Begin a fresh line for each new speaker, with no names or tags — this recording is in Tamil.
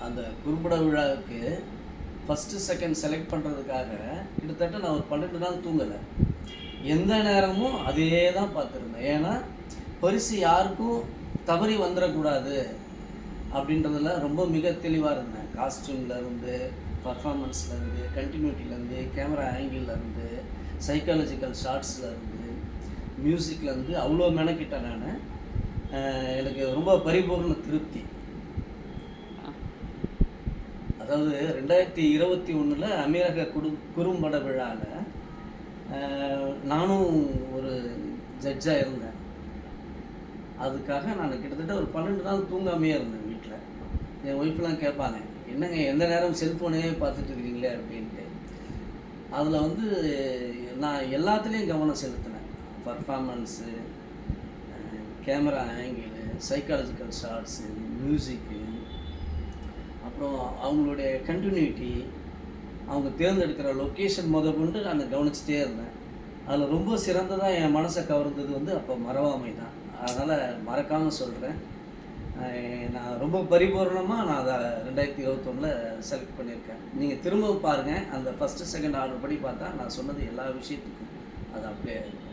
அந்த குறும்பட விழாவுக்கு ஃபஸ்ட்டு, செகண்ட் செலக்ட் பண்ணுறதுக்காக கிட்டத்தட்ட நான் ஒரு 12 நாள் தூங்கலை. எந்த நேரமும் அதே தான் பார்த்துருந்தேன். ஏன்னா பரிசு யாருக்கும் தவறி வந்துடக்கூடாது அப்படின்றதுல ரொம்ப மிக தெளிவாக இருந்தேன். காஸ்டியூம்லேருந்து, பர்ஃபார்மன்ஸ்லேருந்து, கண்டினியூட்டிலேருந்து, கேமரா ஆங்கிள்லேருந்து, சைக்காலஜிக்கல் ஷார்ட்ஸ்லேருந்து, மியூசிக்லேருந்து அவ்வளோ மெனக்கிட்டேன் நான். எனக்கு ரொம்ப பரிபூர்ண திருப்தி. அதாவது 2021 அமீரக குறும்பட விழாவில் நானும் ஒரு ஜட்ஜாக இருந்தேன். அதுக்காக நான் கிட்டத்தட்ட ஒரு 12 நாள் தூங்காமையே இருந்தேன் வீட்டில். என் ஒய்ஃப்லாம் கேட்பாங்க, என்னங்க எந்த நேரம் செல்ஃபோனே பார்த்துட்டு இருக்கிறீங்களே அப்படின்ட்டு. அதில் வந்து நான் எல்லாத்துலேயும் கவனம் செலுத்தினேன். Performance, camera angle, psychological shots, music, அப்புறம் அவங்களுடைய கண்டினியூட்டி, அவங்க தேர்ந்தெடுக்கிற லொக்கேஷன் கொண்டு நான் கவனிச்சிட்டே இருந்தேன். அதில் ரொம்ப சிறந்ததாக என் மனசை கவர்ந்தது வந்து அப்போ மறவாமை தான். அதனால் மறக்காமல் சொல்கிறேன். நான் ரொம்ப பரிபூர்ணமாக நான் அதை 2021 செலக்ட் பண்ணியிருக்கேன். நீங்கள் திரும்பவும் பாருங்கள். அந்த ஃபஸ்ட்டு, செகண்ட் ஆர்டர் படி பார்த்தா நான் சொன்னது எல்லா விஷயத்துக்கும் அது அப்படியே இருக்கும்.